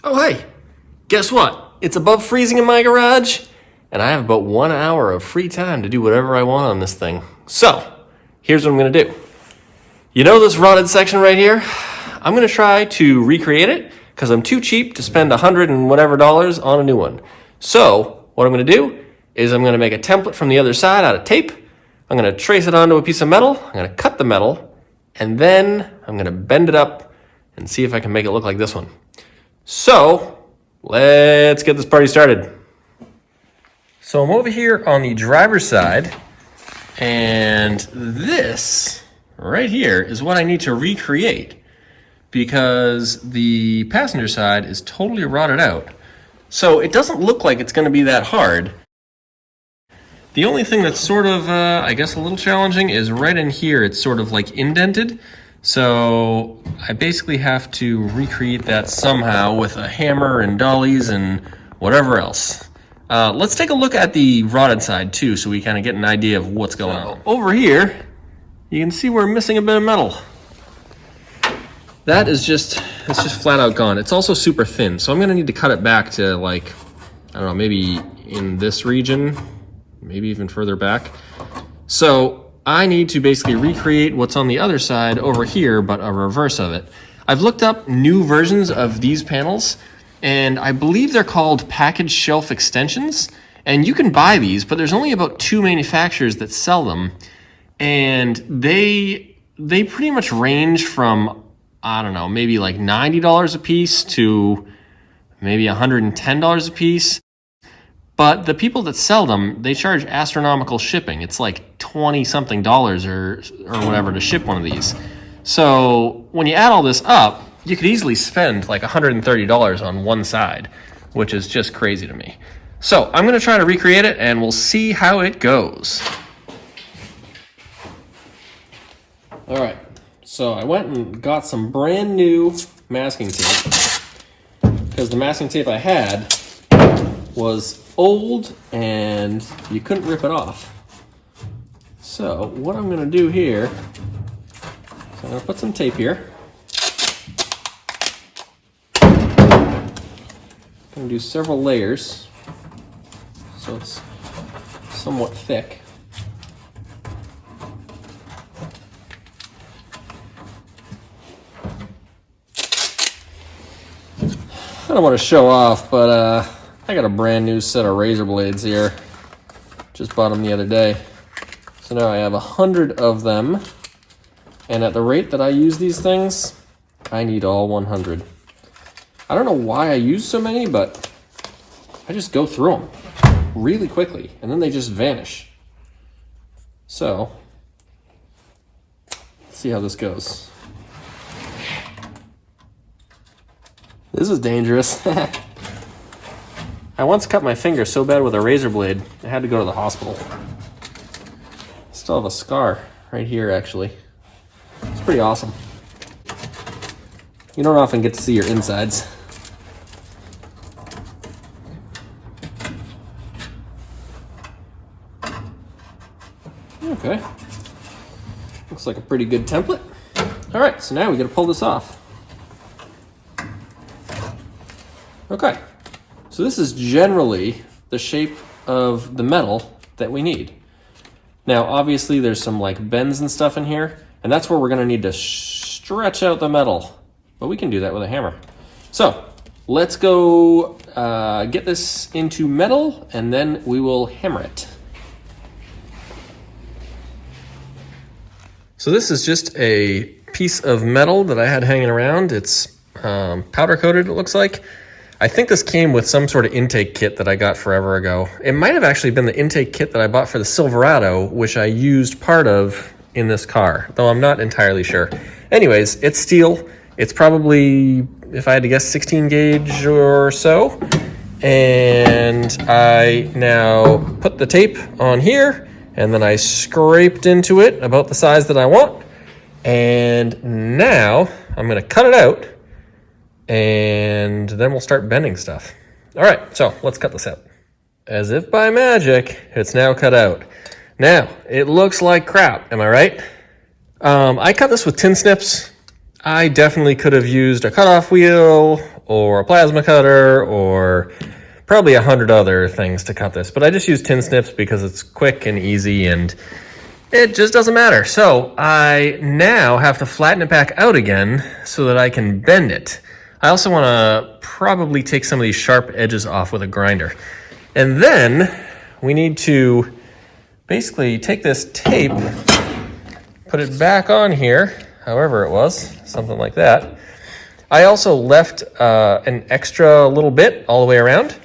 Oh hey, guess what? It's above freezing in my garage, and I have about 1 hour of free time to do whatever I want on this thing. So, here's what I'm gonna do. You know this rotted section right here? I'm gonna try to recreate it, because I'm too cheap to spend $100 and whatever on a new one. So, what I'm gonna do is I'm gonna make a template from the other side out of tape. I'm gonna trace it onto a piece of metal, I'm gonna cut the metal, and then I'm gonna bend it up and see if I can make it look like this one. So, let's get this party started. So I'm over here on the driver's side, and this right here is what I need to recreate because the passenger side is totally rotted out. So it doesn't look like it's going to be that hard. The only thing that's sort of, I guess, a little challenging is right in here, it's sort of like indented. So I basically have to recreate that somehow with a hammer and dollies and whatever else. Let's take a look at the rotted side too, so we kind of get an idea of what's going on. Over here, you can see we're missing a bit of metal. That is it's just flat out gone. It's also super thin, so I'm gonna need to cut it back to like, I don't know, maybe in this region, maybe even further back. So I need to basically recreate what's on the other side over here, but a reverse of it. I've looked up new versions of these panels, and I believe they're called package shelf extensions. And you can buy these, but there's only about 2 manufacturers that sell them. And they pretty much range from, I don't know, maybe like $90 a piece to maybe $110 a piece. But the people that sell them, they charge astronomical shipping. It's like 20 something or whatever to ship one of these. So when you add all this up, you could easily spend like $130 on one side, which is just crazy to me. So I'm gonna try to recreate it and we'll see how it goes. All right, so I went and got some brand new masking tape because the masking tape I had was old and you couldn't rip it off. So what I'm gonna do here, I'm gonna put some tape here. I'm gonna do several layers so it's somewhat thick. I don't want to show off, but I got a brand new set of razor blades here. Just bought them the other day. So now I have 100 of them. And at the rate that I use these things, I need all 100. I don't know why I use so many, but I just go through them really quickly and then they just vanish. So, let's see how this goes. This is dangerous. I once cut my finger so bad with a razor blade, I had to go to the hospital. Still have a scar right here, actually. It's pretty awesome. You don't often get to see your insides. Okay. Looks like a pretty good template. All right, so now we gotta pull this off. Okay. So this is generally the shape of the metal that we need. Now, obviously there's some like bends and stuff in here, and that's where we're gonna need to stretch out the metal, but we can do that with a hammer. So let's go get this into metal and then we will hammer it. So this is just a piece of metal that I had hanging around. It's powder coated, it looks like. I think this came with some sort of intake kit that I got forever ago. It might have actually been the intake kit that I bought for the Silverado, which I used part of in this car, though I'm not entirely sure. Anyways, it's steel. It's probably, if I had to guess, 16 gauge or so. And I now put the tape on here, and then I scraped into it about the size that I want. And now I'm gonna cut it out, and then we'll start bending stuff. All right, so let's cut this out. As if by magic, it's now cut out. Now, it looks like crap, am I right? I cut this with tin snips. I definitely could have used a cutoff wheel or a plasma cutter or probably 100 other things to cut this. But I just use tin snips because it's quick and easy and it just doesn't matter. So I now have to flatten it back out again so that I can bend it. I also want to probably take some of these sharp edges off with a grinder. And then we need to basically take this tape, put it back on here, however it was, something like that. I also left an extra little bit all the way around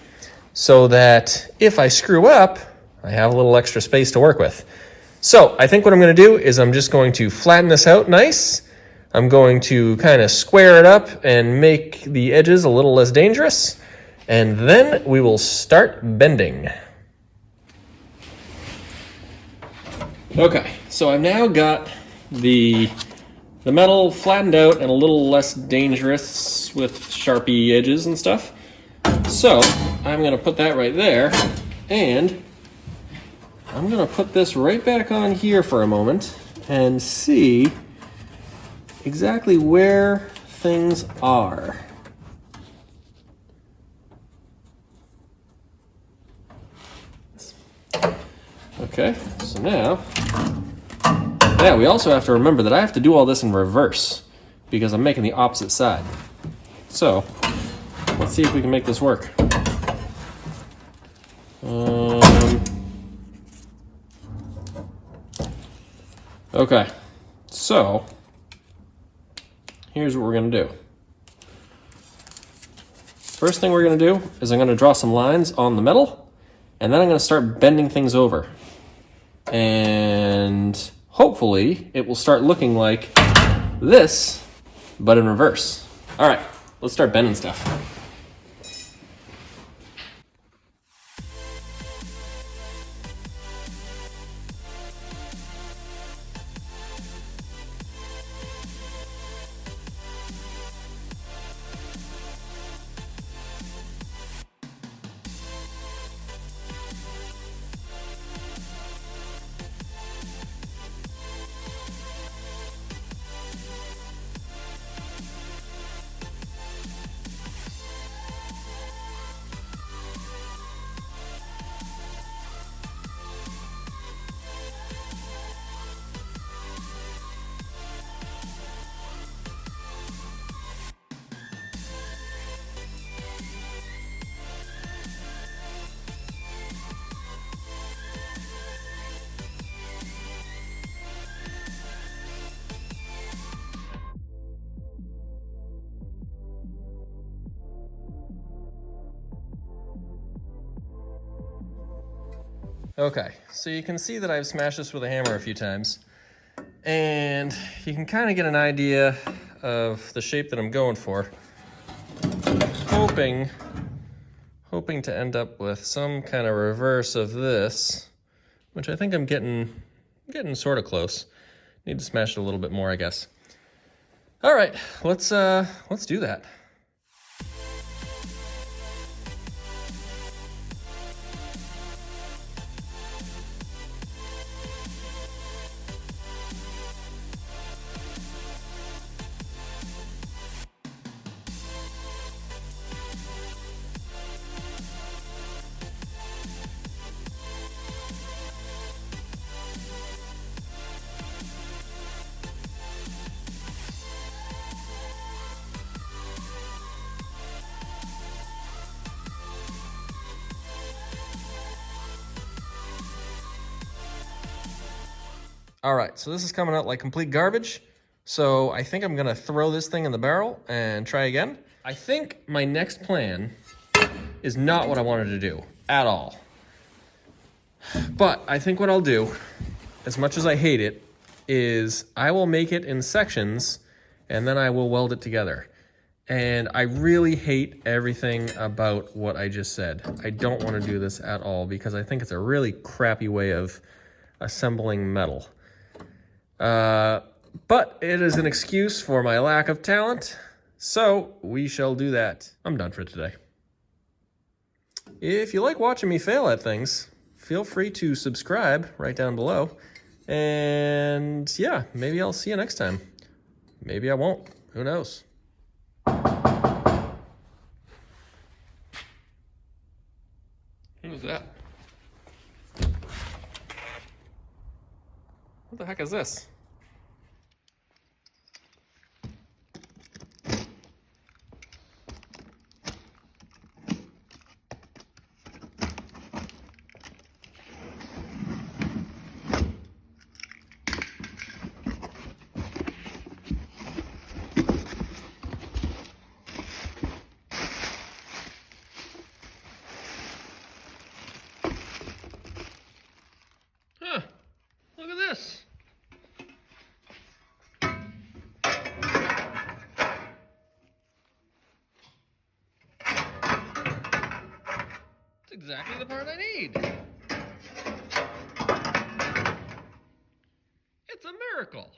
so that if I screw up, I have a little extra space to work with. So I think what I'm going to do is I'm just going to flatten this out nice. I'm going to kind of square it up and make the edges a little less dangerous. And then we will start bending. Okay, so I've now got the metal flattened out and a little less dangerous with Sharpie edges and stuff. So I'm going to put that right there, and I'm going to put this right back on here for a moment and see exactly where things are. Okay, so now, we also have to remember that I have to do all this in reverse because I'm making the opposite side. So, let's see if we can make this work. Okay, so here's what we're going to do. First thing we're going to do is I'm going to draw some lines on the metal, and then I'm going to start bending things over. And hopefully it will start looking like this, but in reverse. All right, let's start bending stuff. Okay, so you can see that I've smashed this with a hammer a few times, and you can kind of get an idea of the shape that I'm going for. Hoping to end up with some kind of reverse of this, which I think I'm getting sort of close. Need to smash it a little bit more, I guess. All right, let's do that. All right, so this is coming out like complete garbage. So I think I'm gonna throw this thing in the barrel and try again. I think my next plan is not what I wanted to do at all. But I think what I'll do, as much as I hate it, is I will make it in sections and then I will weld it together. And I really hate everything about what I just said. I don't want to do this at all because I think it's a really crappy way of assembling metal. But it is an excuse for my lack of talent, so we shall do that. I'm done for today. If you like watching me fail at things, feel free to subscribe right down below. And yeah, maybe I'll see you next time. Maybe I won't. Who knows? Who's that? What the heck is this? Huh, look at this. It's exactly the part I need. It's a miracle.